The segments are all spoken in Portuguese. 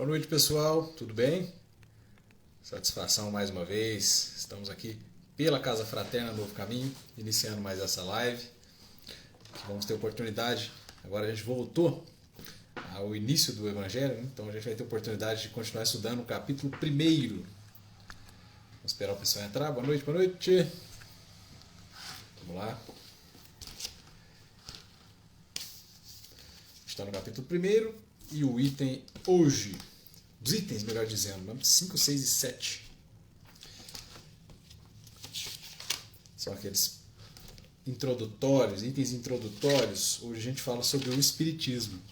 Boa noite, pessoal. Tudo bem? Satisfação mais uma vez. Estamos aqui pela Casa Fraterna Novo Caminho, iniciando mais essa live. Vamos ter oportunidade. Agora a gente voltou ao início do Evangelho, né? Então a gente vai ter oportunidade de continuar estudando o capítulo 1. Vamos esperar o pessoal entrar. Boa noite, boa noite. Vamos lá. Está no capítulo 1 e o item hoje, os itens, melhor dizendo, 5, 6 e 7. São aqueles introdutórios, itens introdutórios. Hoje a gente fala sobre o Espiritismo.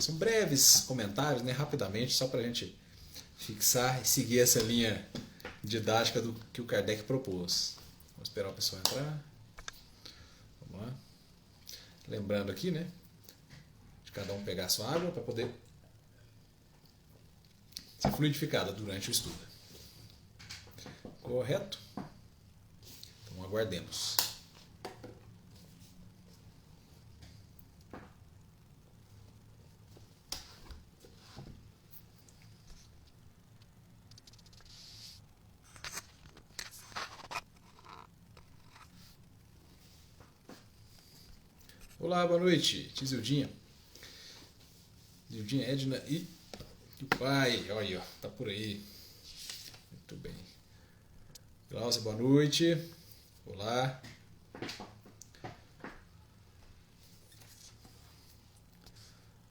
São breves comentários, né, rapidamente, só para a gente fixar e seguir essa linha didática do que o Kardec propôs. Vamos esperar o pessoal entrar. Vamos lá. Lembrando aqui, né, de cada um pegar a sua água para poder ser fluidificada durante o estudo. Correto? Então aguardemos. Olá, boa noite, Tizildinha. Tizildinha, Edna e o pai. Olha aí, ó, tá por aí. Muito bem. Glaucia, boa noite. Olá.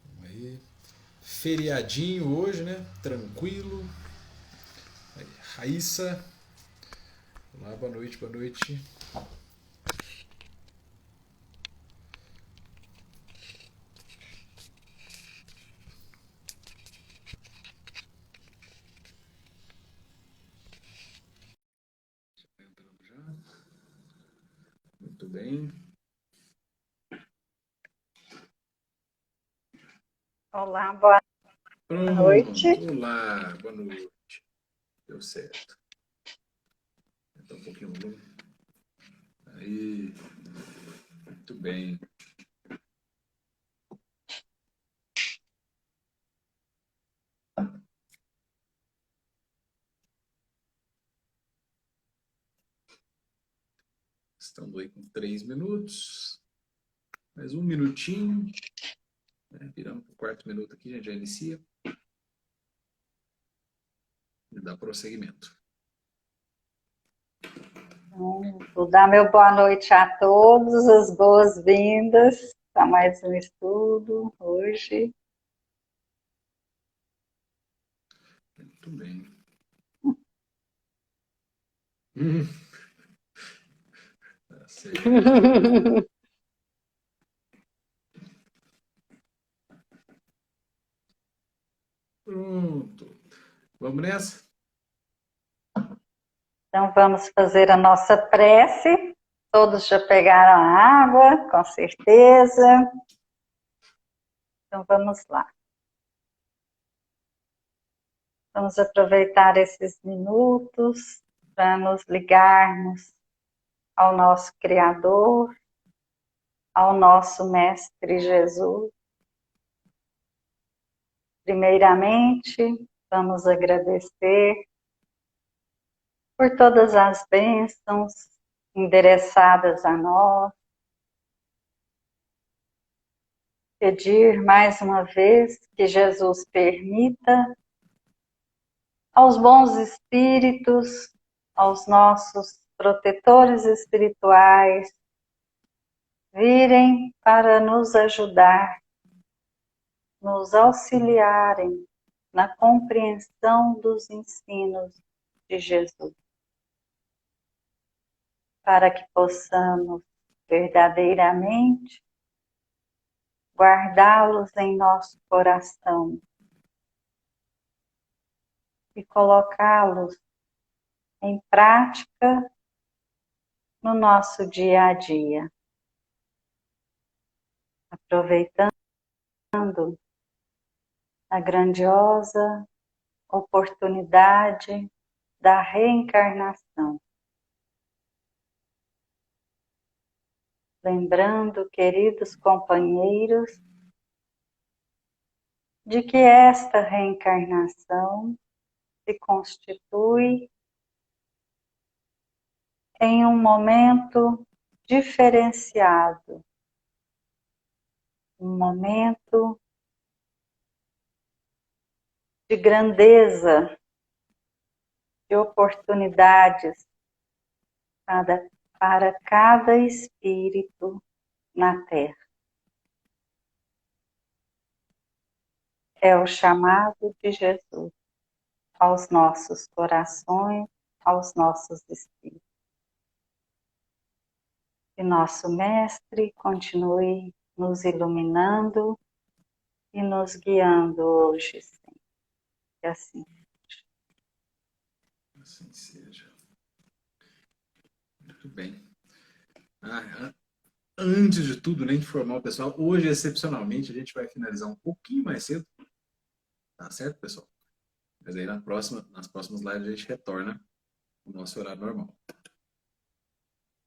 Vamos aí. Feriadinho hoje, né? Tranquilo. Aí, Raíssa. Olá, boa noite, boa noite. Muito bem. Olá, boa noite. Olá, boa noite. Deu certo. Então um pouquinho o volume. Aí. Muito bem. Estamos aí com 3 minutos. Mais um minutinho. Viramos para o quarto minuto aqui, a gente já inicia. E dá prosseguimento. Vou dar meu boa noite a todos, as boas-vindas a mais um estudo hoje. Muito bem. Tá certo. Pronto. Vamos nessa? Então vamos fazer a nossa prece. Todos já pegaram a água, com certeza. Então vamos lá. Vamos aproveitar esses minutos para nos ligarmos ao nosso Criador, ao nosso Mestre Jesus. Primeiramente, vamos agradecer por todas as bênçãos endereçadas a nós. Pedir mais uma vez que Jesus permita aos bons espíritos, aos nossos protetores espirituais, virem para nos ajudar, nos auxiliarem na compreensão dos ensinos de Jesus, para que possamos verdadeiramente guardá-los em nosso coração e colocá-los em prática no nosso dia a dia, aproveitando a grandiosa oportunidade da reencarnação. Lembrando, queridos companheiros, de que esta reencarnação se constitui em um momento diferenciado, um momento de grandeza, de oportunidades para cada espírito na Terra. É o chamado de Jesus aos nossos corações, aos nossos espíritos. Que nosso Mestre continue nos iluminando e nos guiando hoje sempre. Que assim seja. Assim seja. Muito bem. Antes de tudo, nem informar o pessoal, hoje, excepcionalmente, a gente vai finalizar um pouquinho mais cedo. Tá certo, pessoal? Mas aí nas próximas lives a gente retorna ao nosso horário normal.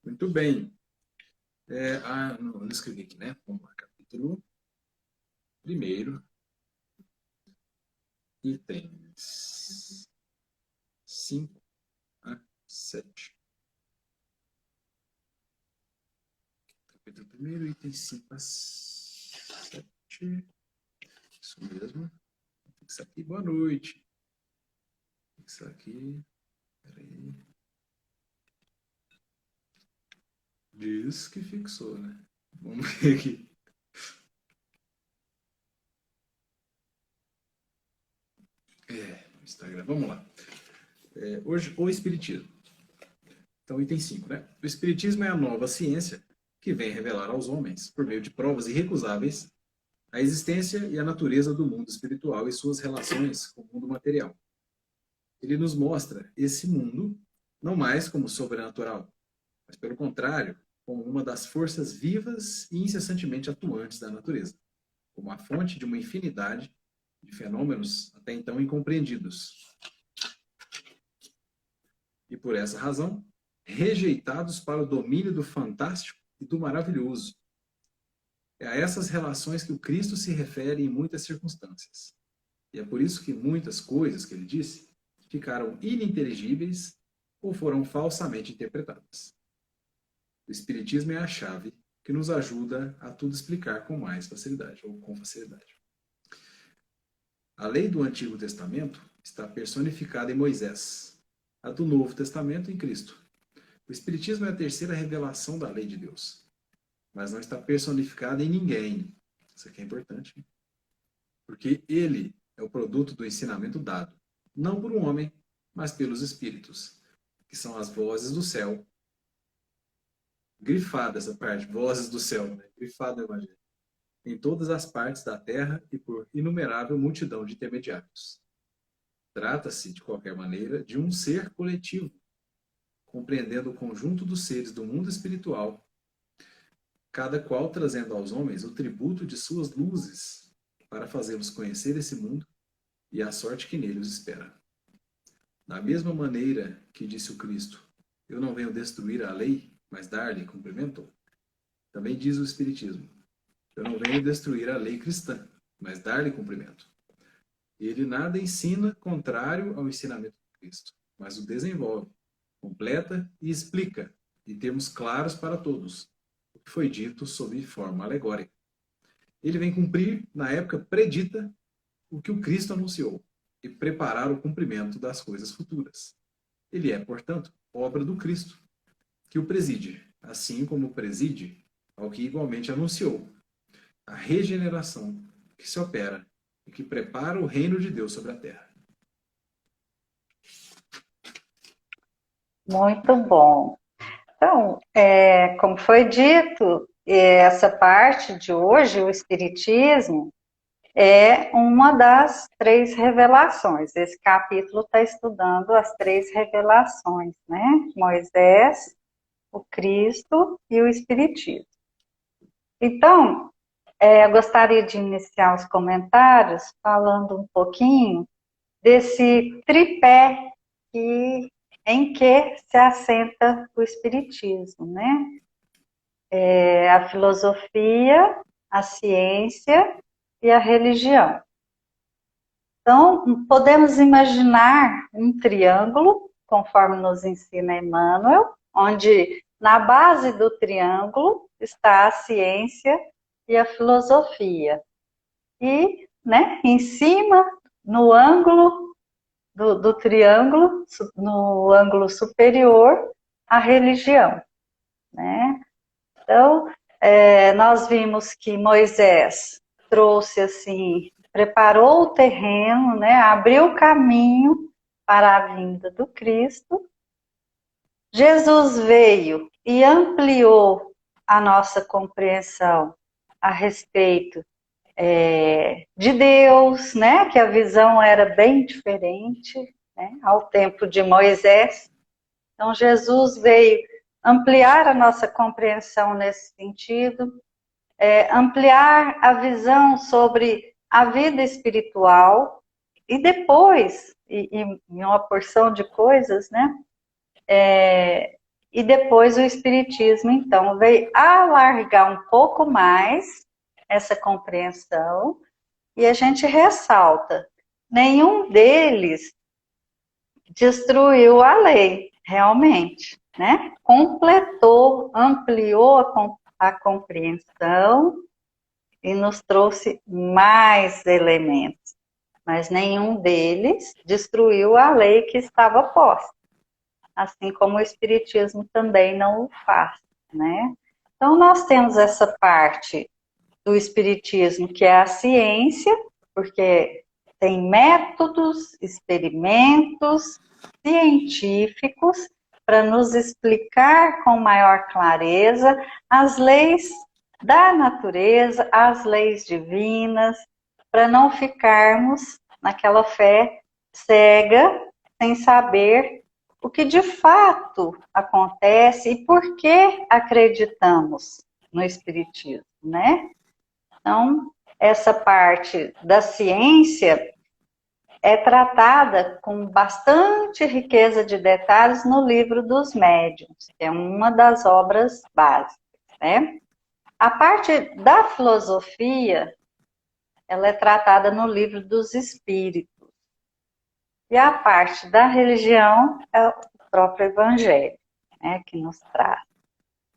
Muito bem. Não escrevi aqui, né? Vamos lá, capítulo 1. Itens 5 a 7. Capítulo 1, item 5 a 7. Isso mesmo. Isso aqui, boa noite. Isso aqui. Peraí. Diz que fixou, né? Vamos ver aqui. Instagram. Vamos lá. Hoje, o Espiritismo. Então, item 5, né? O Espiritismo é a nova ciência que vem revelar aos homens, por meio de provas irrecusáveis, a existência e a natureza do mundo espiritual e suas relações com o mundo material. Ele nos mostra esse mundo não mais como sobrenatural, mas, pelo contrário, como uma das forças vivas e incessantemente atuantes da natureza, como a fonte de uma infinidade de fenômenos até então incompreendidos. E, por essa razão, rejeitados para o domínio do fantástico e do maravilhoso. É a essas relações que o Cristo se refere em muitas circunstâncias. E é por isso que muitas coisas que ele disse ficaram ininteligíveis ou foram falsamente interpretadas. O Espiritismo é a chave que nos ajuda a tudo explicar com mais facilidade, ou com facilidade. A lei do Antigo Testamento está personificada em Moisés, a do Novo Testamento em Cristo. O Espiritismo é a terceira revelação da lei de Deus, mas não está personificada em ninguém. Isso aqui é importante, hein? Porque ele é o produto do ensinamento dado, não por um homem, mas pelos Espíritos, que são as vozes do céu. Grifada essa parte, vozes do céu, né? Grifada o Evangelho. Em todas as partes da terra e por inumerável multidão de intermediários. Trata-se, de qualquer maneira, de um ser coletivo, compreendendo o conjunto dos seres do mundo espiritual, cada qual trazendo aos homens o tributo de suas luzes, para fazê-los conhecer esse mundo e a sorte que nele os espera. Da mesma maneira que disse o Cristo, eu não venho destruir a lei, mas dar-lhe cumprimento, também diz o Espiritismo, eu não venho destruir a lei cristã, mas dar-lhe cumprimento. Ele nada ensina contrário ao ensinamento de Cristo, mas o desenvolve, completa e explica, em termos claros para todos, o que foi dito sob forma alegórica. Ele vem cumprir, na época predita, o que o Cristo anunciou, e preparar o cumprimento das coisas futuras. Ele é, portanto, obra do Cristo, que o preside, assim como preside ao que igualmente anunciou, a regeneração que se opera e que prepara o reino de Deus sobre a terra. Muito bom. Então, como foi dito, essa parte de hoje, o Espiritismo, é uma das 3 revelações. Esse capítulo está estudando as 3 revelações, né? Moisés, o Cristo e o Espiritismo. Então, eu gostaria de iniciar os comentários falando um pouquinho desse tripé em que se assenta o Espiritismo, né? A filosofia, a ciência e a religião. Então, podemos imaginar um triângulo, conforme nos ensina Emmanuel, onde na base do triângulo está a ciência e a filosofia. E, né, em cima, no ângulo do triângulo, no ângulo superior, a religião, né? Então, nós vimos que Moisés trouxe assim, preparou o terreno, né, abriu o caminho para a vinda do Cristo. Jesus veio e ampliou a nossa compreensão a respeito de Deus, né, que a visão era bem diferente, né, ao tempo de Moisés. Então, Jesus veio ampliar a nossa compreensão nesse sentido, ampliar a visão sobre a vida espiritual e depois, em uma porção de coisas, né? E depois o Espiritismo, então, veio alargar um pouco mais essa compreensão e a gente ressalta, nenhum deles destruiu a lei, realmente, né? Completou, ampliou a compreensão e nos trouxe mais elementos, mas nenhum deles destruiu a lei que estava posta, assim como o Espiritismo também não o faz, né? Então, nós temos essa parte do Espiritismo, que é a ciência, porque tem métodos, experimentos científicos para nos explicar com maior clareza as leis da natureza, as leis divinas, para não ficarmos naquela fé cega, sem saber o que de fato acontece e por que acreditamos no Espiritismo, né? Então, essa parte da ciência é tratada com bastante riqueza de detalhes no livro dos Médiuns, que é uma das obras básicas, né? A parte da filosofia, ela é tratada no livro dos Espíritos. E a parte da religião é o próprio Evangelho, né, que nos traz.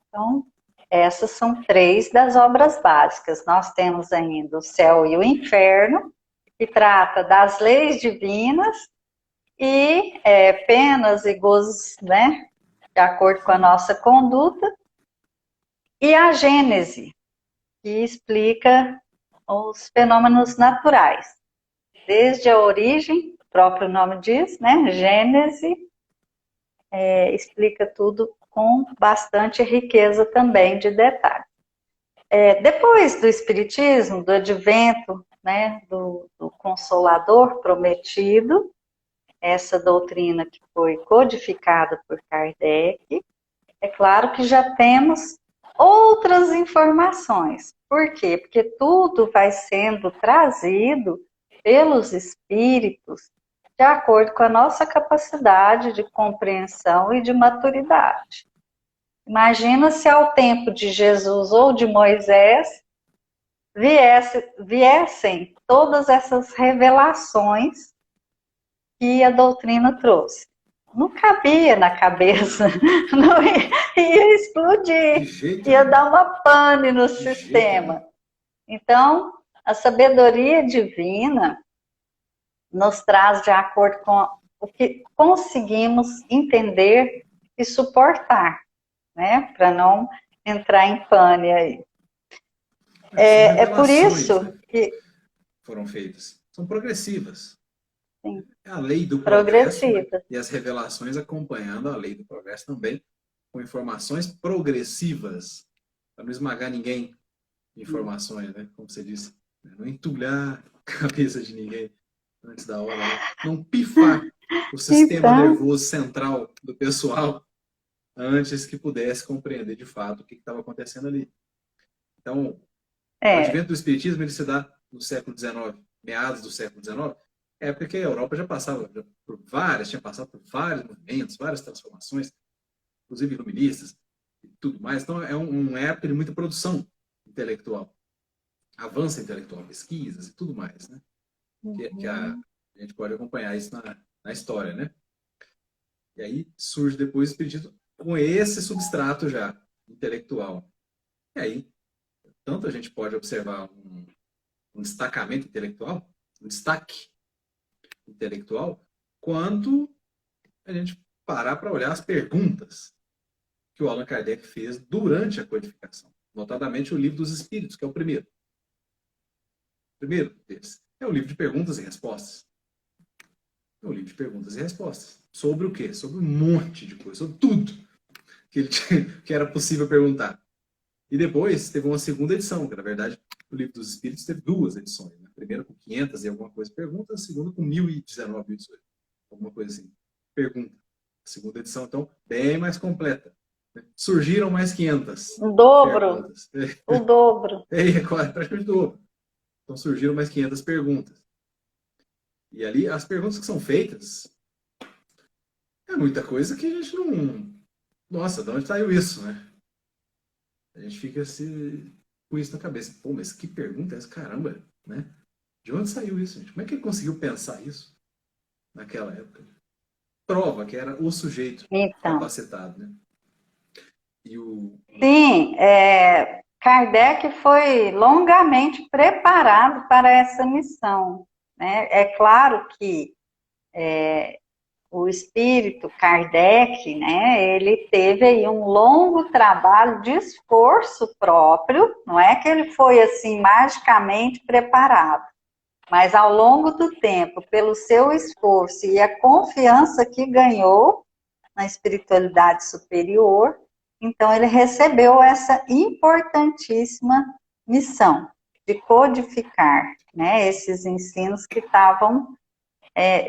Então, essas são 3 das obras básicas. Nós temos ainda o Céu e o Inferno, que trata das leis divinas e penas e gozos, né, de acordo com a nossa conduta. E a Gênese, que explica os fenômenos naturais, desde a origem, o próprio nome diz, né, Gênese, explica tudo com bastante riqueza também de detalhes. Depois do Espiritismo, do advento, né, do Consolador prometido, essa doutrina que foi codificada por Kardec, é claro que já temos outras informações. Por quê? Porque tudo vai sendo trazido pelos espíritos de acordo com a nossa capacidade de compreensão e de maturidade. Imagina se ao tempo de Jesus ou de Moisés viessem todas essas revelações que a doutrina trouxe. Não cabia na cabeça, não ia explodir, ia dar uma pane no sistema. Então, a sabedoria divina nos traz de acordo com o que conseguimos entender e suportar, né? Para não entrar em pane aí. É por isso, né, que foram feitas. São progressivas. Sim. É a lei do progresso, né? E as revelações acompanhando a lei do progresso também, com informações progressivas, para não esmagar ninguém de informações, né? Como você disse, não entulhar a cabeça de ninguém antes da hora, né? Não pifar o sistema nervoso central do pessoal antes que pudesse compreender de fato o que estava acontecendo ali. Então, o advento do Espiritismo ele se dá no século XIX, meados do século XIX, época que a Europa já passava tinha passado por vários movimentos, várias transformações, inclusive iluministas e tudo mais. Então, é uma época de muita produção intelectual, avanço intelectual, pesquisas e tudo mais, né? Que A gente pode acompanhar isso na história, né? E aí surge depois o espiritismo com esse substrato já intelectual. E aí, tanto a gente pode observar um destacamento intelectual, um destaque intelectual, quanto a gente parar para olhar as perguntas que o Allan Kardec fez durante a codificação. Notadamente o Livro dos Espíritos, que é o primeiro. O primeiro deles. É o livro de perguntas e respostas. É o livro de perguntas e respostas. Sobre o quê? Sobre um monte de coisa, sobre tudo que era possível perguntar. E depois teve uma segunda edição, que na verdade o Livro dos Espíritos teve duas edições. Né? A primeira com 500 e alguma coisa perguntas, a segunda com 1019, alguma coisa assim. Pergunta. A segunda edição, então, bem mais completa. Né? Surgiram mais 500 o dobro, perguntas. o dobro. É quase praticamente o dobro. Então surgiram mais 500 perguntas. E ali, as perguntas que são feitas, é muita coisa que a gente não... Nossa, de onde saiu isso, né? A gente fica com isso na cabeça. Pô, mas que pergunta é essa? Caramba, né? De onde saiu isso, gente? Como é que ele conseguiu pensar isso naquela época? Prova que era o sujeito capacitado, né? Sim, Kardec foi longamente preparado para essa missão. Né? É claro que o espírito Kardec, né, ele teve aí um longo trabalho de esforço próprio, não é que ele foi assim magicamente preparado, mas ao longo do tempo, pelo seu esforço e a confiança que ganhou na espiritualidade superior, então ele recebeu essa importantíssima missão de codificar, né, esses ensinos que estavam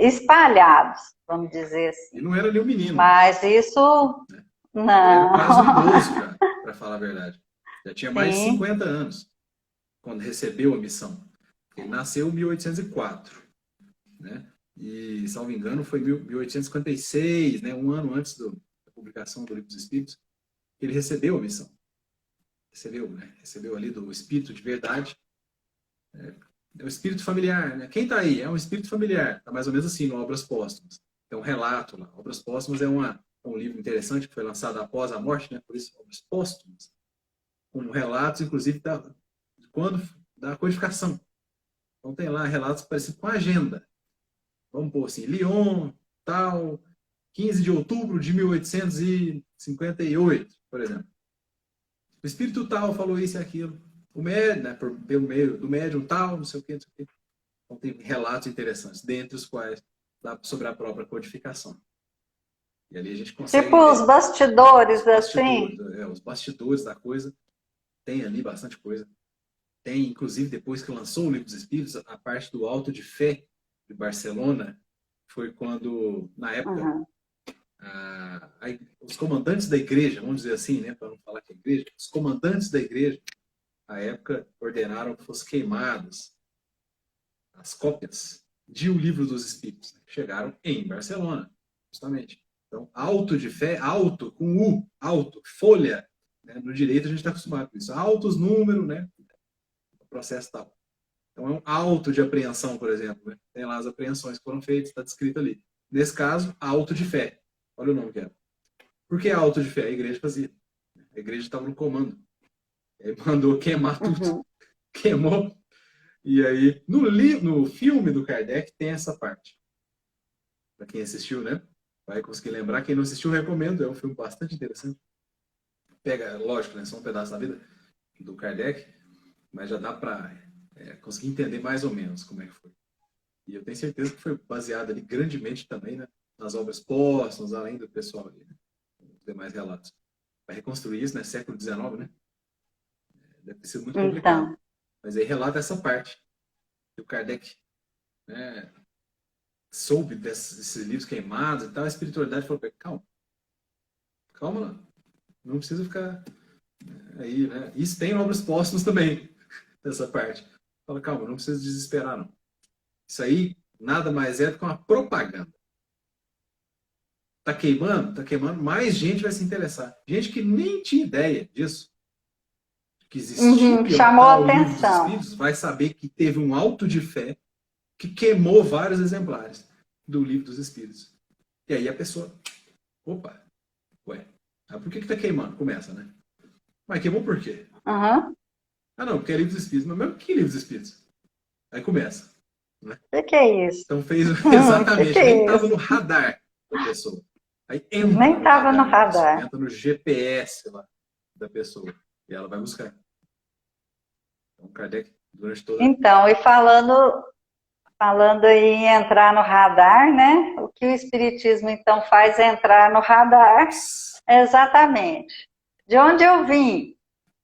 espalhados, vamos dizer assim. E não era nem um menino. Mas isso, né? não. Era quase um idoso já, para falar a verdade. Já tinha mais de 50 anos quando recebeu a missão. Ele nasceu em 1804, né? E, salvo engano, foi 1856, né? Um ano antes da publicação do Livro dos Espíritos, que ele recebeu a missão. Recebeu, né? Recebeu ali do Espírito de Verdade. É o espírito familiar, né? Quem está aí? É um espírito familiar. Está mais ou menos assim no Obras Póstumas. Tem um relato lá. Obras Póstumas é um livro interessante que foi lançado após a morte, né? Por isso, Obras Póstumas. Com relatos, inclusive, da codificação. Então tem lá relatos parecidos com a agenda. Vamos pôr assim, Lyon, tal, 15 de outubro de 1858, por exemplo. O espírito tal falou isso e aquilo. O médium, né, pelo meio do médium tal, não sei o quê, não sei o quê. Então tem relatos interessantes, dentre os quais sobre a própria codificação. E ali a gente consegue... Tipo os bastidores, assim? Os bastidores da coisa. Tem ali bastante coisa. Tem, inclusive, depois que lançou o Livro dos Espíritos, a parte do Auto de Fé de Barcelona, foi quando, na época, os comandantes da igreja, vamos dizer assim, né, para não falar que é igreja, os comandantes da igreja, à época, ordenaram que fossem queimadas as cópias de O Livro dos Espíritos, né, que chegaram em Barcelona, justamente. Então, auto de fé, auto com U, auto, folha, né, no direito a gente está acostumado com isso. Autos, número, né, o processo tal. Então, é um auto de apreensão, por exemplo. Né? Tem lá as apreensões que foram feitas, está descrito ali. Nesse caso, auto de fé. Olha o nome que era. Por que auto de fé? A igreja fazia. A igreja estava no comando. Aí mandou queimar tudo. Uhum. Queimou. E aí, no filme do Kardec, tem essa parte. Para quem assistiu, né? Vai conseguir lembrar. Quem não assistiu, recomendo. É um filme bastante interessante. Pega, lógico, né? Só um pedaço da vida do Kardec. Mas já dá para conseguir entender mais ou menos como é que foi. E eu tenho certeza que foi baseado ali grandemente também, né, nas obras póstumas, além do pessoal ali, né, os demais relatos. Para reconstruir isso, né, século XIX, né, deve ter sido muito complicado. Então. Mas aí relata essa parte. Que o Kardec, né, soube desses livros queimados e tal, a espiritualidade falou, calma, não precisa ficar aí, né. Isso tem obras póstumas também, dessa parte. Fala, calma, não precisa desesperar, não. Isso aí nada mais é do que uma propaganda. Tá queimando, mais gente vai se interessar. Gente que nem tinha ideia disso. Que existia chamou a o Livro dos atenção. Espíritos, vai saber que teve um auto de fé que queimou vários exemplares do Livro dos Espíritos. E aí a pessoa, opa, ué, por que está queimando? Começa, né? Mas queimou por quê? Uhum. Ah, não, porque é Livro dos Espíritos. Mas mesmo que Livro dos Espíritos? Aí começa. Né? O que é isso? Então fez O que exatamente, nem é estava isso? no radar da pessoa. Aí Nem entra no estava no radar, isso, radar. entra no GPS lá da pessoa. E ela vai buscar. Então, Kardec, durante toda. Então, e falando em entrar no radar, né? O que o Espiritismo então faz é entrar no radar, exatamente. De onde eu vim?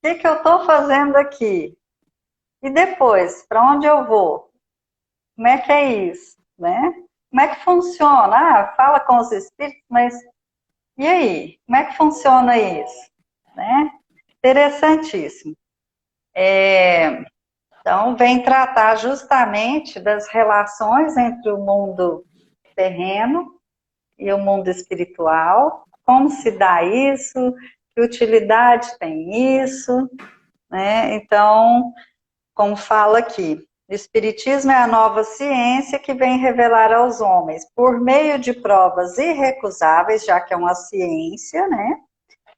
O que eu estou fazendo aqui? E depois, para onde eu vou? Como é que é isso? Né? Como é que funciona? Ah, fala com os espíritos, mas e aí? Como é que funciona isso? Né? Interessantíssimo. Então, vem tratar justamente das relações entre o mundo terreno e o mundo espiritual, como se dá isso, que utilidade tem isso, né? Então, como fala aqui, o Espiritismo é a nova ciência que vem revelar aos homens, por meio de provas irrecusáveis, já que é uma ciência, né?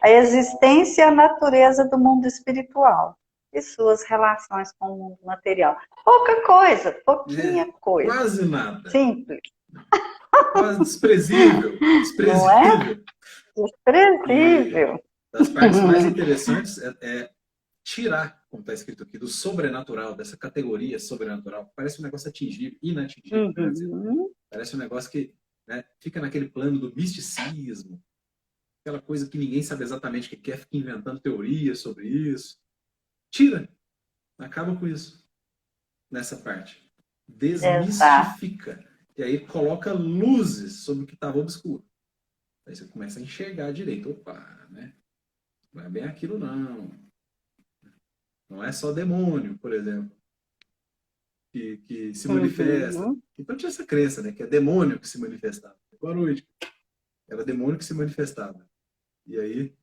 A existência e a natureza do mundo espiritual e suas relações com o mundo material. Pouca coisa, pouquinha coisa. Quase nada. Simples. Quase desprezível. Não é? Desprezível. Desprezível. E das partes mais interessantes é tirar, como está escrito aqui, do sobrenatural, dessa categoria sobrenatural. Parece um negócio atingível, inatingível. Uhum. Parece um negócio que, né, fica naquele plano do misticismo, aquela coisa que ninguém sabe exatamente o que quer, fica inventando teorias sobre isso. Tira. Acaba com isso. Nessa parte. Exato. Desmistifica. E aí coloca luzes sobre o que estava obscuro. Aí você começa a enxergar direito. Opa, né? Não é bem aquilo, não. Não é só demônio, por exemplo, que se manifesta. Uhum. Então tinha essa crença, né? Que é demônio que se manifestava. Boa noite. Era demônio que se manifestava. E aí,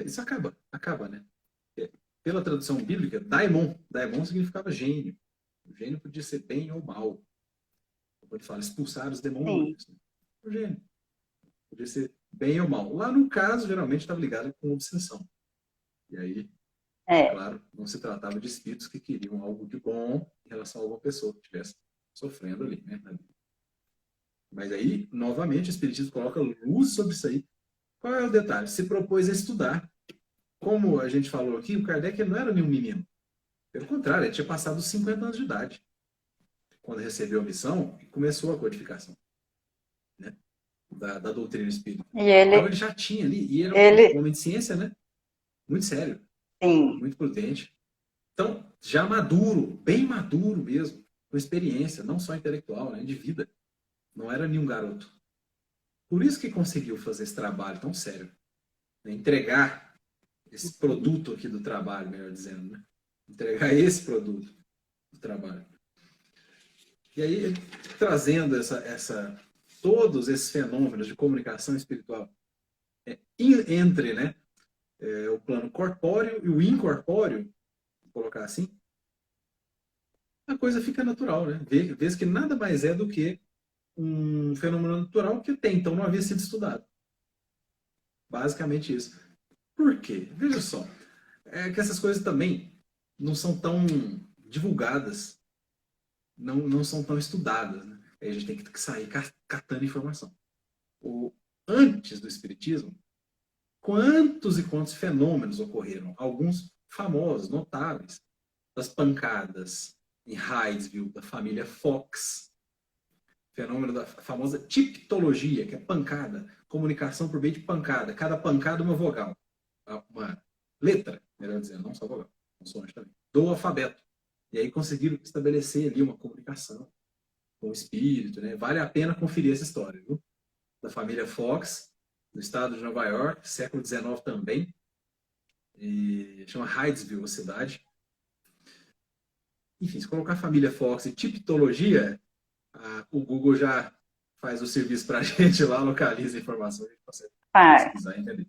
isso acaba, né? Pela tradução bíblica, daimon. Daimon significava gênio. O gênio podia ser bem ou mal. Pode falar expulsar os Sim. demônios. Né? O gênio. Podia ser bem ou mal. Lá no caso, geralmente estava ligado com obsessão. E aí, claro, não se tratava de espíritos que queriam algo de bom em relação a alguma pessoa que estivesse sofrendo ali, né? Mas aí, novamente, o Espiritismo coloca luz sobre isso aí. Qual é o detalhe? Se propôs a estudar. Como a gente falou aqui, o Kardec não era nenhum menino. Pelo contrário, ele tinha passado os 50 anos de idade. Quando recebeu a missão, começou a codificação, né? Da doutrina espírita. Então ele já tinha ali, e ele era um homem de ciência, né? Muito sério, sim. muito prudente. Então, já maduro, bem maduro mesmo, com experiência, não só intelectual, né? De vida. Não era nenhum garoto. Por isso que conseguiu fazer esse trabalho tão sério. Né? Entregar esse produto aqui do trabalho, melhor dizendo, né? Entregar esse produto do trabalho. E aí, trazendo todos esses fenômenos de comunicação espiritual entre, né, o plano corpóreo e o incorpóreo, vou colocar assim, a coisa fica natural, né? Vê que nada mais é do que um fenômeno natural que até então não havia sido estudado. Basicamente isso. Por quê? Veja só, que essas coisas também não são tão divulgadas, não são tão estudadas, né? Aí a gente tem que sair catando informação. Antes do Espiritismo, quantos e quantos fenômenos ocorreram? Alguns famosos, notáveis. Das pancadas em Hydesville, da família Fox. Fenômeno da famosa tiptologia, que é pancada. Comunicação por meio de pancada. Cada pancada uma vogal. Uma letra, melhor dizendo, não só vogal. Consoante também. Do alfabeto. E aí conseguiram estabelecer ali uma comunicação com o espírito, né? Vale a pena conferir essa história, viu? Da família Fox, no estado de Nova York, século XIX também. E chama Hydesville, a cidade. Enfim, se colocar família Fox e tiptologia, o Google já faz o serviço para a gente lá, localiza a informação, a gente consegue pesquisar e entender.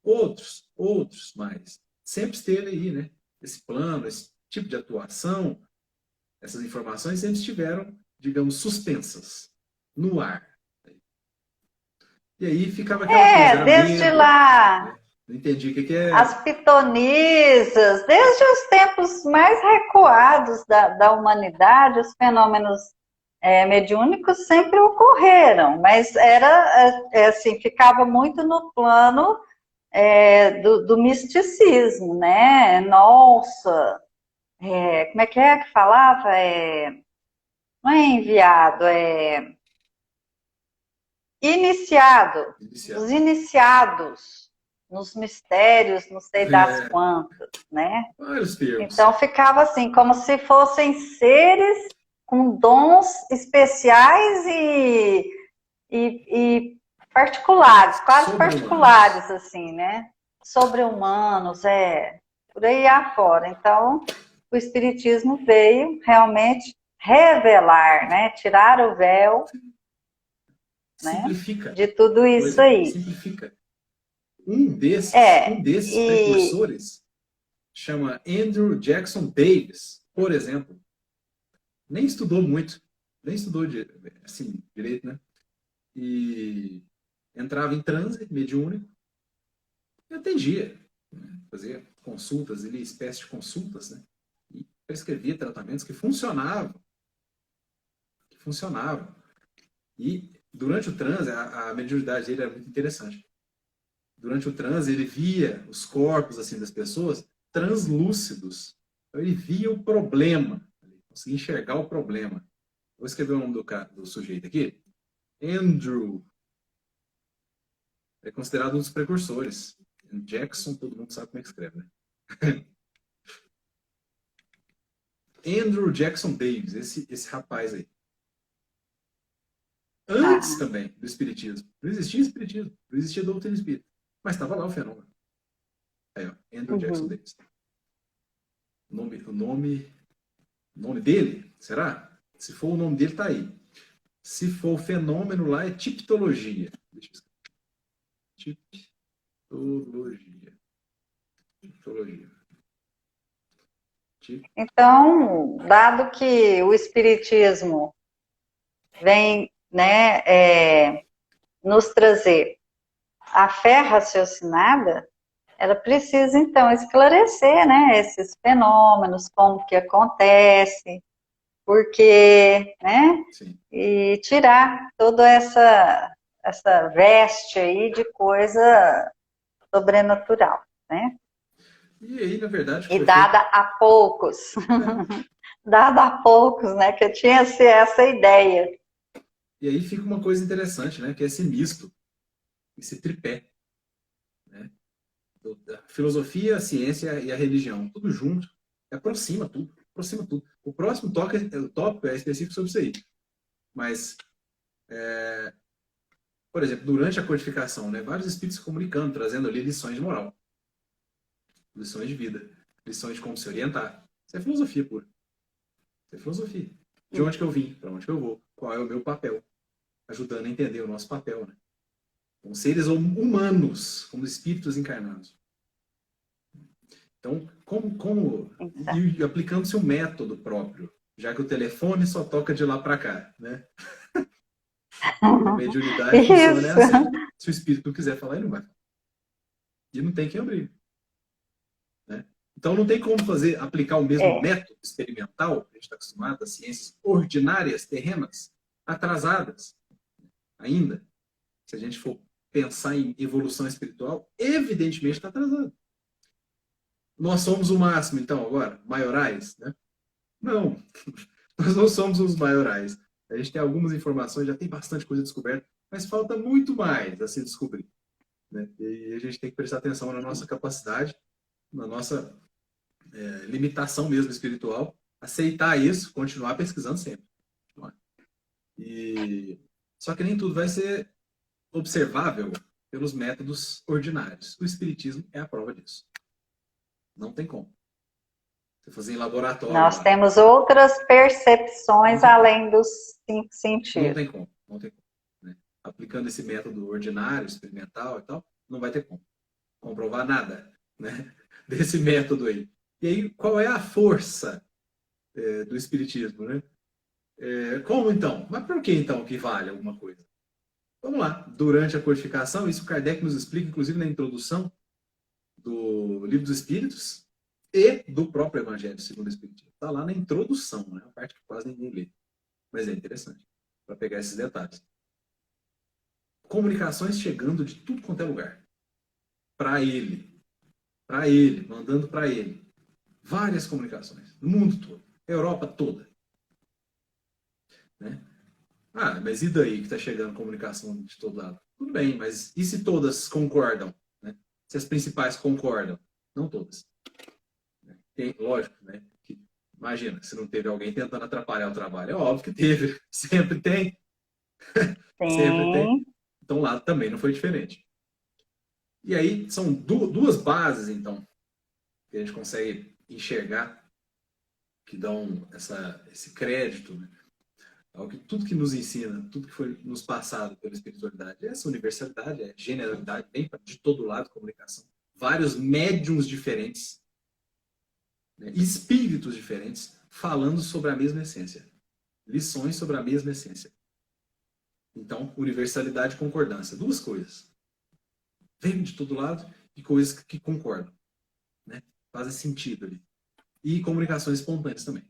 Outros mais. Sempre esteve aí, né? Esse plano, esse tipo de atuação, essas informações sempre estiveram, digamos, suspensas, no ar. E aí ficava aquela coisa, era Desde medo, lá, né? Não entendi o que é. as pitonisas, desde os tempos mais recuados da humanidade, os fenômenos mediúnicos sempre ocorreram, mas era assim, ficava muito no plano do misticismo, né? Nossa, como é que falava? Não é enviado, é iniciado, Iniciar. os iniciados nos mistérios, não sei das quantas, né? Vários termos. Então ficava assim, como se fossem seres com dons especiais e particulares, quase particulares, assim, né? Sobre-humanos, por aí afora. Então, o Espiritismo veio realmente revelar, né? Tirar o véu, Simplifica, né? De tudo isso aí. Simplifica. Um desses precursores chama Andrew Jackson Davis, por exemplo. Nem estudou muito, nem estudou assim, direito, né? E entrava em transe mediúnico e atendia, né? Fazia consultas, ele espécie de consultas, né? E prescrevia tratamentos que funcionavam. E durante o transe, a mediunidade dele era muito interessante. Durante o transe, ele via os corpos assim das pessoas translúcidos. Então, ele via o problema, conseguia enxergar o problema. Vou escrever o nome do sujeito aqui. Andrew. É considerado um dos precursores. Jackson, todo mundo sabe como é que escreve, né? Andrew Jackson Davis, esse rapaz aí. Antes também do Espiritismo. Não existia Espiritismo, não existia doutrina espírita. Mas estava lá o fenômeno. Aí, ó, Andrew Jackson Davis. O nome dele, será? Se for o nome dele, tá aí. Se for o fenômeno lá, é tiptologia. Deixa eu escrever. Tiptologia. Então, dado que o Espiritismo vem, né, nos trazer a fé raciocinada, ela precisa, então, esclarecer, né, esses fenômenos, como que acontece, por quê, né, Sim. E tirar toda essa veste aí de coisa sobrenatural, né? E aí, na verdade... E dada a poucos. Dada a poucos, né, que eu tinha essa ideia. E aí fica uma coisa interessante, né, que é esse misto, esse tripé, né? A filosofia, a ciência e a religião, tudo junto, aproxima tudo. O próximo tópico é específico sobre isso aí. Mas, por exemplo, durante a codificação, né, vários espíritos se comunicando, trazendo ali lições de moral, lições de vida, lições de como se orientar. Isso é filosofia pura. Isso é filosofia. De onde que eu vim? Para onde que eu vou? Qual é o meu papel? Ajudando a entender o nosso papel, né? Como seres humanos, como espíritos encarnados. Então, e aplicando-se um método próprio, já que o telefone só toca de lá para cá, né? A mediunidade funciona assim. Se o espírito quiser falar, ele não vai. E não tem quem obrigue. Né? Então, não tem como aplicar o mesmo método experimental que a gente está acostumado, as ciências ordinárias, terrenas, atrasadas ainda. Se a gente for pensar em evolução espiritual, evidentemente está atrasado. Nós somos o máximo, então, agora? Maiorais, né? Não, nós não somos os maiorais. A gente tem algumas informações, já tem bastante coisa descoberta, mas falta muito mais a se descobrir. Né? E a gente tem que prestar atenção na nossa capacidade, na nossa limitação mesmo espiritual, aceitar isso, continuar pesquisando sempre. Só que nem tudo vai ser observável pelos métodos ordinários. O Espiritismo é a prova disso. Não tem como. Você fazer em laboratório... Nós temos outras percepções além dos 5 sentidos. Não tem como. Né? Aplicando esse método ordinário, experimental e tal, não vai ter como comprovar nada, né, desse método aí. E aí, qual é a força do espiritismo, né? Como então? Mas por que então que vale alguma coisa? Vamos lá. Durante a codificação, isso Kardec nos explica, inclusive na introdução do Livro dos Espíritos e do próprio Evangelho segundo o Espiritismo. Está lá na introdução, né? A parte que quase ninguém lê. Mas é interessante para pegar esses detalhes. Comunicações chegando de tudo quanto é lugar. Para ele, mandando para ele. Várias comunicações, no mundo todo, Europa toda. Né? Ah, mas e daí que está chegando comunicação de todo lado? Tudo bem, mas e se todas concordam? Né? Se as principais concordam? Não todas. Tem, lógico, né? Que, imagina, se não teve alguém tentando atrapalhar o trabalho. É óbvio que teve, sempre tem. Sempre tem. Sim. Então lá também não foi diferente. E aí são duas bases, então, que a gente consegue enxergar, que dão esse crédito, né? Tudo que nos ensina, tudo que foi nos passado pela espiritualidade, essa universalidade, é generalidade, vem de todo lado, comunicação. Vários médiums diferentes, né? Espíritos diferentes, falando sobre a mesma essência. Lições sobre a mesma essência. Então, universalidade e concordância. Duas coisas. Vem de todo lado e coisas que concordam. Né? Fazem sentido ali. E comunicações espontâneas também.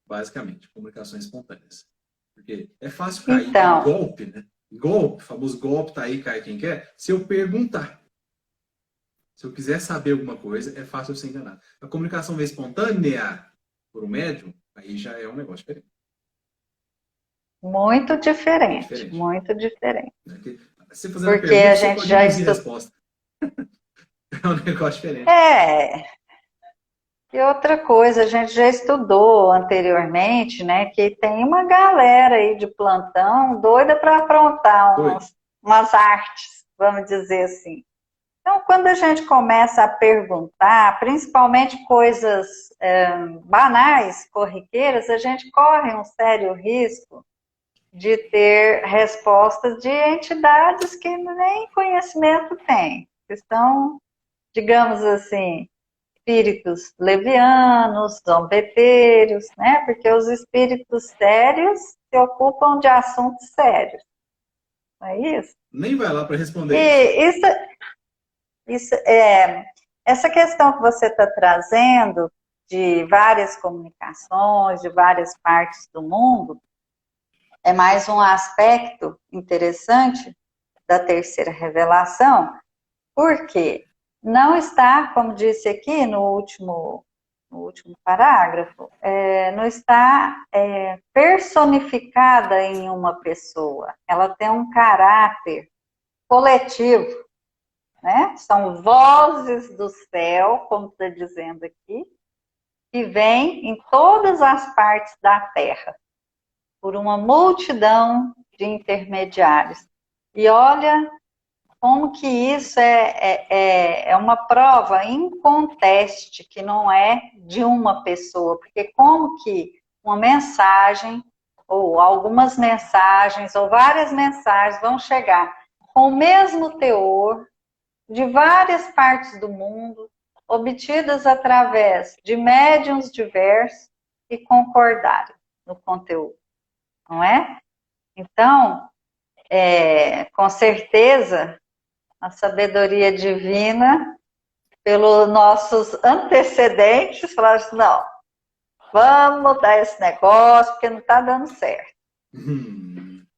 Basicamente, comunicações espontâneas. Porque é fácil cair em golpe, né? Golpe, famoso golpe, tá aí, cai quem quer. Se eu perguntar, se eu quiser saber alguma coisa, é fácil eu ser enganado. A comunicação vem espontânea por um médium, aí já é um negócio diferente. Muito diferente. Muito diferente. Você fazendo porque pergunta, a gente já resposta. É um negócio diferente. E outra coisa, a gente já estudou anteriormente, né, que tem uma galera aí de plantão doida para aprontar umas artes, vamos dizer assim. Então, quando a gente começa a perguntar, principalmente coisas banais, corriqueiras, a gente corre um sério risco de ter respostas de entidades que nem conhecimento têm, que estão, digamos assim, espíritos levianos, zombeteiros, né? Porque os espíritos sérios se ocupam de assuntos sérios. Não é isso? Nem vai lá para responder essa questão que você está trazendo de várias comunicações, de várias partes do mundo, é mais um aspecto interessante da terceira revelação, porque não está, como disse aqui no último parágrafo, não está personificada em uma pessoa. Ela tem um caráter coletivo, né? São vozes do céu, como está dizendo aqui, que vêm em todas as partes da Terra, por uma multidão de intermediários. E olha como que isso é uma prova inconteste, que não é de uma pessoa, porque como que uma mensagem, ou algumas mensagens, ou várias mensagens vão chegar com o mesmo teor, de várias partes do mundo, obtidas através de médiuns diversos e concordarem no conteúdo, não é? Então, com certeza, a sabedoria divina, pelos nossos antecedentes, falaram assim, não, vamos mudar esse negócio, porque não está dando certo.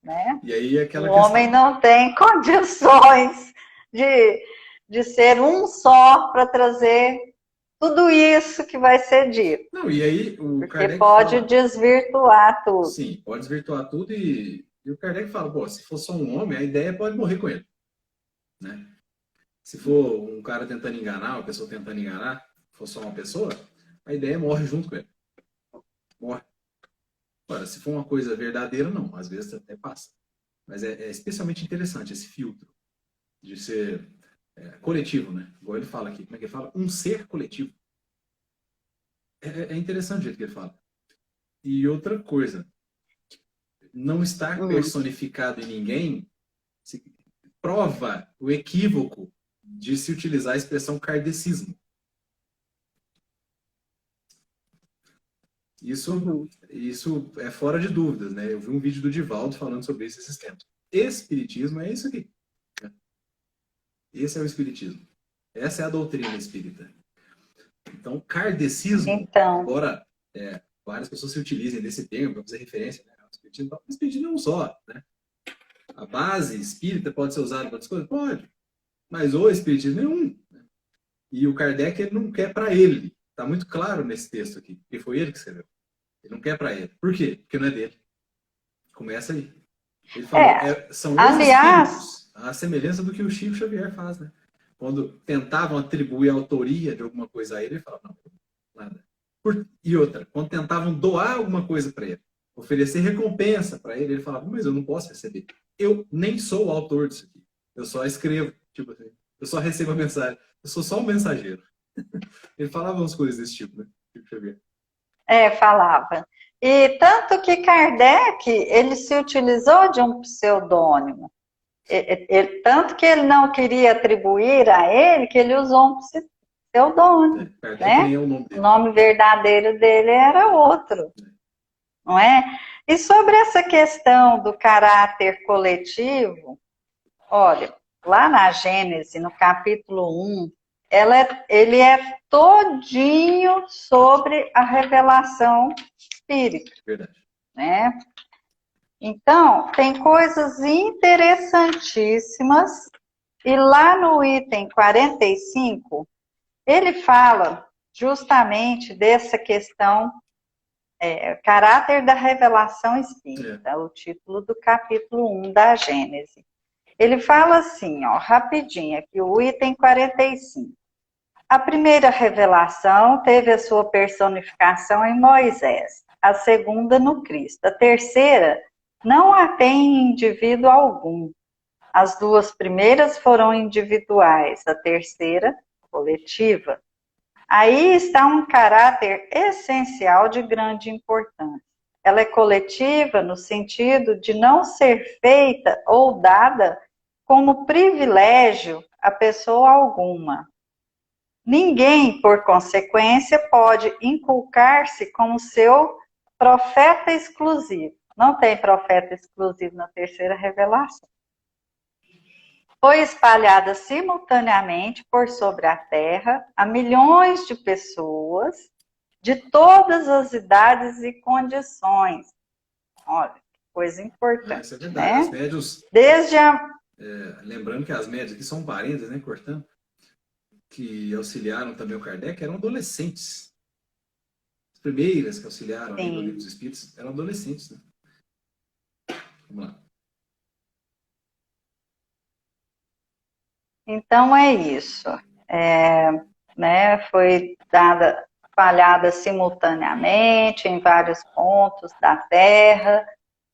Né? E aí aquela o homem não tem condições de ser um só para trazer tudo isso que vai ser dito. Não, e aí o Kardec pode desvirtuar tudo. Sim, pode desvirtuar tudo e o Kardec fala, pô, se for só um homem, a ideia pode morrer com ele. Né? Se for um cara tentando enganar, uma pessoa tentando enganar, for só uma pessoa, a ideia morre junto com ele. Morre. Agora, se for uma coisa verdadeira, não. Às vezes até passa. Mas é especialmente interessante esse filtro de ser coletivo, né? Igual ele fala aqui. Como é que ele fala? Um ser coletivo. É interessante o jeito que ele fala. E outra coisa, não estar personificado em ninguém prova o equívoco de se utilizar a expressão kardecismo. Isso é fora de dúvidas, né? Eu vi um vídeo do Divaldo falando sobre isso esses tempos. Espiritismo é isso aqui. Esse é o espiritismo. Essa é a doutrina espírita. Então, kardecismo, Então, embora várias pessoas se utilizem desse termo para fazer referência, né? O espiritismo é um só, né? A base espírita pode ser usada para outras coisas? Pode. Mas o espiritismo é um. Né? E o Kardec ele não quer para ele. Está muito claro nesse texto aqui, porque foi ele que escreveu. Ele não quer para ele. Por quê? Porque não é dele. Começa aí. Ele falou, são os aliás, espíritos, a semelhança do que o Chico Xavier faz, né? Quando tentavam atribuir a autoria de alguma coisa a ele, ele falava, não, nada. E outra, quando tentavam doar alguma coisa para ele, oferecer recompensa para ele, ele falava, mas eu não posso receber. Eu nem sou o autor disso aqui. Eu só escrevo, tipo assim, eu só recebo a mensagem. Eu sou só um mensageiro. Ele falava umas coisas desse tipo, né? Chico Xavier. falava. E tanto que Kardec, ele se utilizou de um pseudônimo. Tanto que ele não queria atribuir a ele, que ele usou um pseudônimo. Kardec Né? nem é o nome dele. O nome verdadeiro dele era outro. Não é? E sobre essa questão do caráter coletivo, olha, lá na Gênesis, no capítulo 1, ele é todinho sobre a revelação espírita. Verdade. Né? Então, tem coisas interessantíssimas, e lá no item 45, ele fala justamente dessa questão, caráter da revelação espírita, o título do capítulo 1 da Gênese. Ele fala assim, ó, rapidinho, aqui o item 45. A primeira revelação teve a sua personificação em Moisés, a segunda no Cristo. A terceira não a tem em indivíduo algum. As duas primeiras foram individuais, a terceira, coletiva. Aí está um caráter essencial de grande importância. Ela é coletiva no sentido de não ser feita ou dada como privilégio a pessoa alguma. Ninguém, por consequência, pode inculcar-se como seu profeta exclusivo. Não tem profeta exclusivo na terceira revelação. Foi espalhada simultaneamente por sobre a terra a milhões de pessoas de todas as idades e condições. Olha, que coisa importante. Isso é verdade. Né? As médias. Desde a... lembrando que as médias aqui são parênteses, né? Cortando. Que auxiliaram também o Kardec eram adolescentes. As primeiras que auxiliaram no Livro dos Espíritos eram adolescentes. Né? Vamos lá. Então é isso. Né, foi falhada simultaneamente em vários pontos da Terra,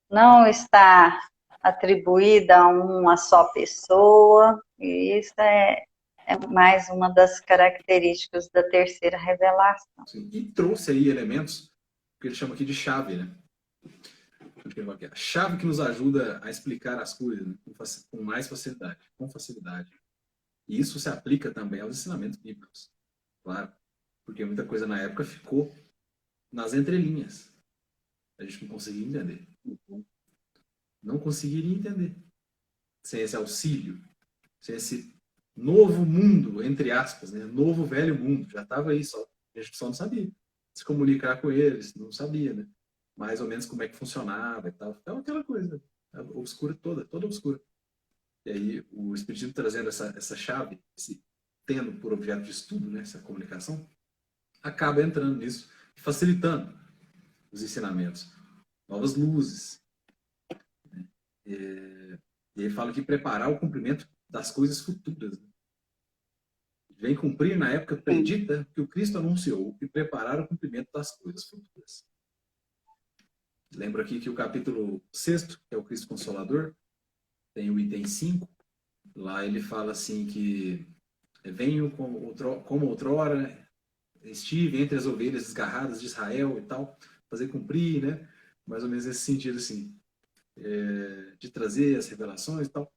não está atribuída a uma só pessoa, e isso é mais uma das características da terceira revelação. Sim. E trouxe aí elementos que ele chama aqui de chave, né? A chave que nos ajuda a explicar as coisas, né? Com mais facilidade, com facilidade. E isso se aplica também aos ensinamentos bíblicos, claro, porque muita coisa na época ficou nas entrelinhas. A gente não conseguia entender. Não conseguiria entender. Sem esse auxílio, sem esse novo mundo, entre aspas, né? Novo velho mundo. Já estava aí, só. A gente só não sabia se comunicar com eles, não sabia, né? Mais ou menos como é que funcionava e tal. Então, aquela coisa obscura toda obscura. E aí, o Espiritismo trazendo essa chave, tendo por objeto de estudo, né, essa comunicação, acaba entrando nisso, facilitando os ensinamentos. Novas luzes. Né? E aí fala que preparar o cumprimento das coisas futuras. Né? Vem cumprir na época predita que o Cristo anunciou e preparar o cumprimento das coisas futuras. Lembro aqui que o capítulo 6, que é o Cristo Consolador, tem o item 5, lá ele fala assim que venho como outrora, estive entre as ovelhas desgarradas de Israel e tal, fazer cumprir, né? Mais ou menos nesse sentido assim, de trazer as revelações e tal.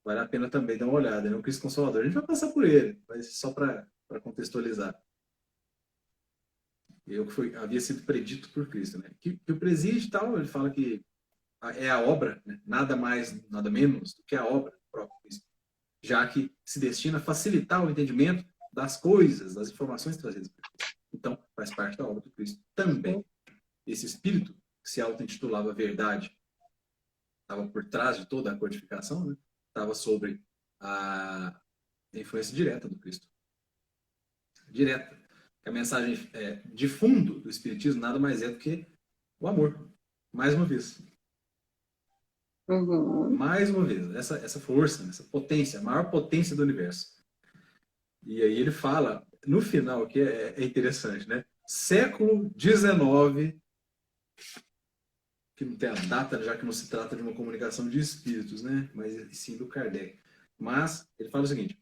Vale a pena também dar uma olhada, né? O Cristo Consolador. A gente vai passar por ele, mas só para contextualizar. E o que havia sido predito por Cristo, né? Que o presídio e tal, ele fala que é a obra, né? Nada mais, nada menos do que a obra do próprio Cristo, já que se destina a facilitar o entendimento das coisas, das informações trazidas por Cristo. Então, faz parte da obra do Cristo também. Esse espírito, que se auto-intitulava verdade, estava por trás de toda a codificação, né? Estava sobre a influência direta do Cristo. Direta. A mensagem de fundo do Espiritismo nada mais é do que o amor. Mais uma vez. Mais uma vez. Essa força, essa potência, a maior potência do universo. E aí ele fala, no final, que é interessante, né? Século XIX, que não tem a data, já que não se trata de uma comunicação de espíritos, né? Mas sim do Kardec. Mas ele fala o seguinte: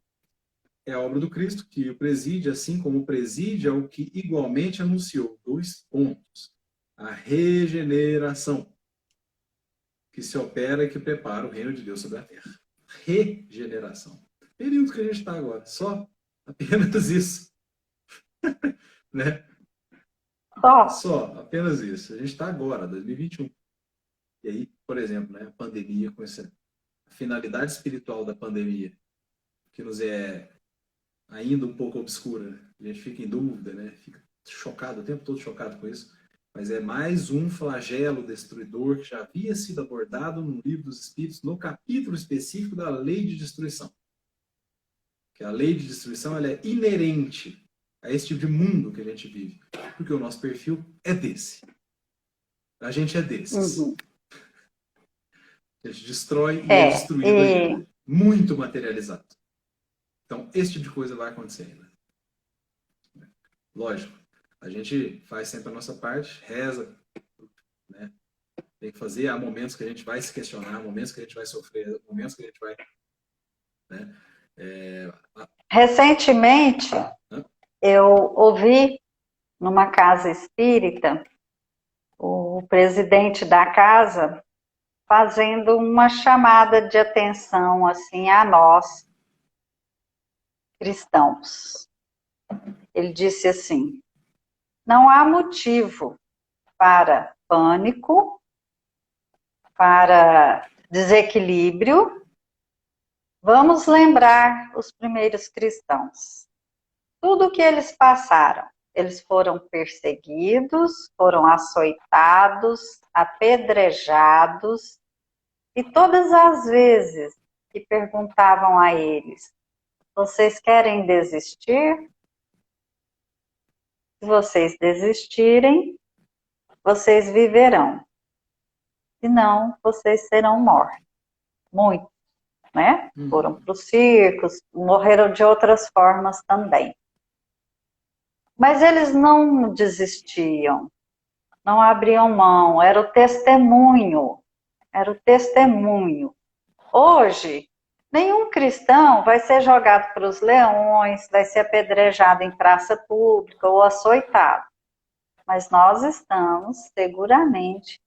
é a obra do Cristo que o preside, assim como preside ao que igualmente anunciou. 2 pontos. A regeneração, que se opera e que prepara o reino de Deus sobre a terra. Regeneração. Período que a gente está agora. Só apenas isso. Né? Só, apenas isso. A gente está agora, 2021. E aí, por exemplo, né, a pandemia, com essa finalidade espiritual da pandemia, que nos é ainda um pouco obscura, né? A gente fica em dúvida, né? Fica chocado, o tempo todo chocado com isso. Mas é mais um flagelo destruidor que já havia sido abordado no Livro dos Espíritos, no capítulo específico da Lei de Destruição. Que a Lei de Destruição ela é inerente a esse tipo de mundo que a gente vive. Porque o nosso perfil é desse. A gente é desses. A gente destrói e é destruído ainda. Muito materializado. Então, esse tipo de coisa vai acontecer ainda. Lógico, a gente faz sempre a nossa parte, reza, né? Tem que fazer. Há momentos que a gente vai se questionar, momentos que a gente vai sofrer, momentos que a gente vai... Né? Recentemente, eu ouvi numa casa espírita o presidente da casa fazendo uma chamada de atenção assim a nós cristãos. Ele disse assim: não há motivo para pânico, para desequilíbrio. Vamos lembrar os primeiros cristãos. Tudo o que eles passaram. Eles foram perseguidos, foram açoitados, apedrejados, e todas as vezes que perguntavam a eles: vocês querem desistir? Se vocês desistirem, vocês viverão. Se não, vocês serão mortos. Muitos, né? Foram para os circos, morreram de outras formas também. Mas eles não desistiam, não abriam mão, era o testemunho. Era o testemunho. Hoje, nenhum cristão vai ser jogado para os leões, vai ser apedrejado em praça pública ou açoitado. Mas nós estamos, seguramente,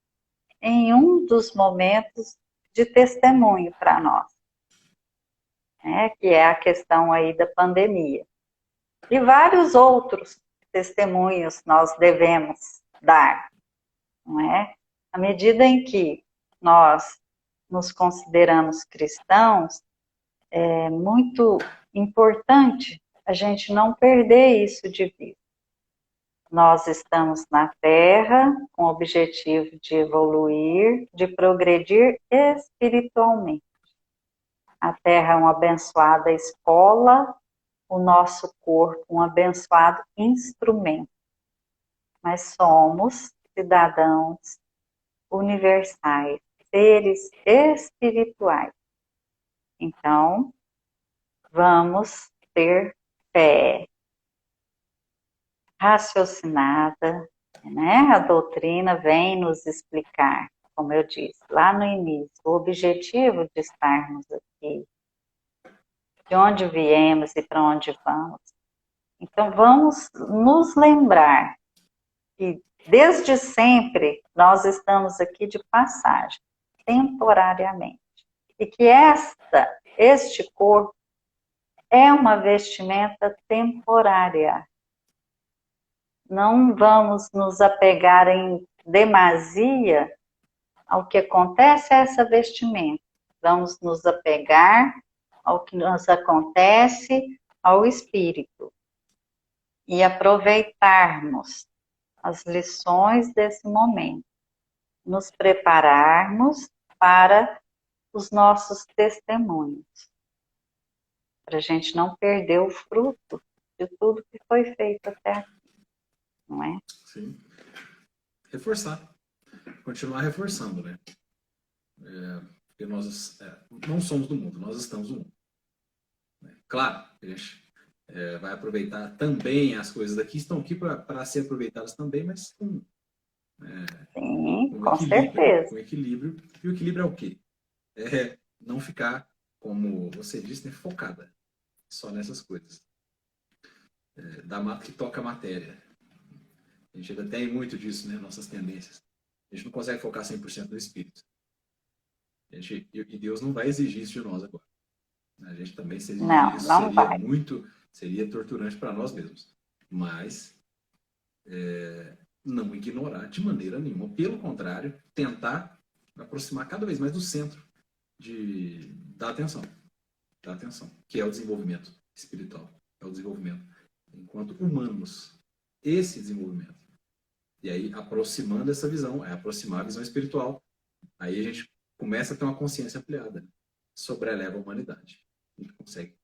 em um dos momentos de testemunho para nós, né? Que é a questão aí da pandemia. E vários outros testemunhos nós devemos dar, não é? À medida em que nós nos consideramos cristãos, é muito importante a gente não perder isso de vista. Nós estamos na Terra com o objetivo de evoluir, de progredir espiritualmente. A Terra é uma abençoada escola, o nosso corpo um abençoado instrumento. Mas somos cidadãos universais, seres espirituais. Então, vamos ter fé raciocinada, né? A doutrina vem nos explicar, como eu disse lá no início, o objetivo de estarmos aqui, de onde viemos e para onde vamos. Então, vamos nos lembrar que desde sempre nós estamos aqui de passagem, temporariamente, e que este corpo é uma vestimenta temporária. não vamos nos apegar em demasia ao que acontece a essa vestimenta. Vamos nos apegar ao que nos acontece ao espírito e aproveitarmos as lições desse momento, nos prepararmos para os nossos testemunhos, para a gente não perder o fruto de tudo que foi feito até aqui, não é? Sim. Reforçar. Continuar reforçando, né? Porque nós não somos do mundo, nós estamos no mundo. Claro, a gente vai aproveitar também as coisas daqui, estão aqui para ser aproveitadas também, mas Sim, com com equilíbrio. certeza. Com equilíbrio. E o equilíbrio é o quê? É não ficar, como você disse, né, focada só nessas coisas. Da mata que toca a matéria. A gente ainda tem muito disso, né? Nossas tendências. A gente não consegue focar 100% no espírito. E Deus não vai exigir isso de nós agora. A gente também, se exigir isso, seria torturante para nós mesmos. Mas não ignorar de maneira nenhuma. Pelo contrário, tentar aproximar cada vez mais do centro da atenção. Da atenção, que é o desenvolvimento espiritual. É o desenvolvimento enquanto humanos. Esse desenvolvimento. E aí, aproximando essa visão, aproximar a visão espiritual. Aí a gente começa a ter uma consciência ampliada. Sobreleva a humanidade. A gente consegue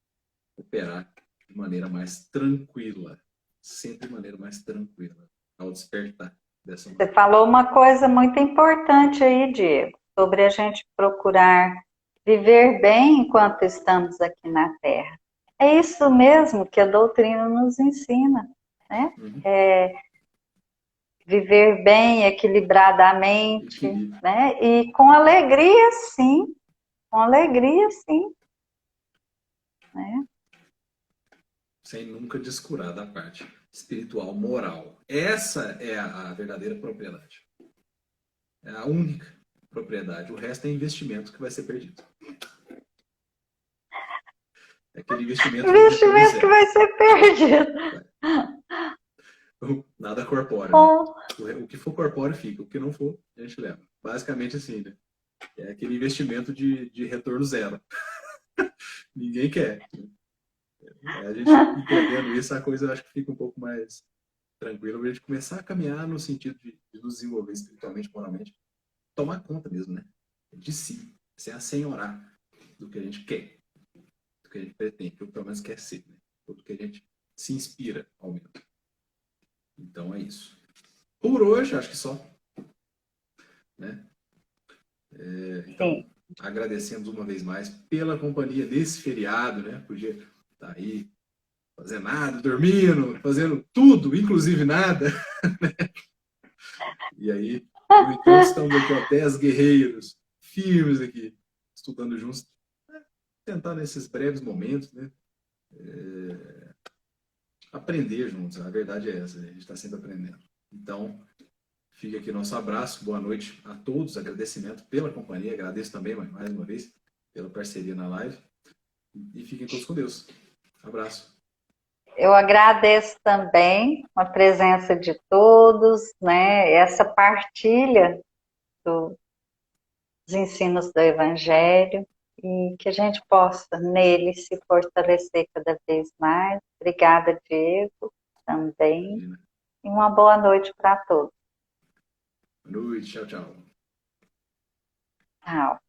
operar de maneira mais tranquila. Sempre de maneira mais tranquila. Ao despertar dessa Você falou uma coisa muito importante aí, Diego, sobre a gente procurar viver bem enquanto estamos aqui na Terra. É isso mesmo que a doutrina nos ensina, né? Viver bem, equilibradamente, né? E com alegria, sim. Com alegria, sim. Né? Sem nunca descurar da parte espiritual, moral. Essa é a verdadeira propriedade. É a única propriedade. O resto é investimento que vai ser perdido. É aquele investimento que vai ser perdido. Nada corpóreo. Né? O que for corpóreo fica, o que não for, a gente leva. Basicamente assim, né? É aquele investimento de retorno zero. Ninguém quer. A gente entendendo isso, a coisa acho que fica um pouco mais tranquila, pra gente começar a caminhar no sentido de nos desenvolver espiritualmente, moralmente, tomar conta mesmo, né? De si, ser assenhorar do que a gente quer, do que a gente pretende, ou pelo menos quer ser, né? Do que a gente se inspira ao menos. Então é isso. Por hoje, acho que só. Né? Então, agradecemos uma vez mais pela companhia nesse feriado, né? Podia estar aí fazendo nada, dormindo, fazendo tudo, inclusive nada. E aí, no entanto, estamos aqui, ó, 10 guerreiros firmes aqui, estudando juntos, tentar nesses breves momentos, né? Aprender juntos, a verdade é essa, a gente está sempre aprendendo. Então, fica aqui nosso abraço, boa noite a todos, agradecimento pela companhia, agradeço também, mais uma vez, pela parceria na live, e fiquem todos com Deus. Abraço. Eu agradeço também a presença de todos, né? Essa partilha dos ensinos do Evangelho e que a gente possa nele se fortalecer cada vez mais. Obrigada, Diego, também. Imagina. E uma boa noite para todos. Boa noite, tchau, tchau. Tchau.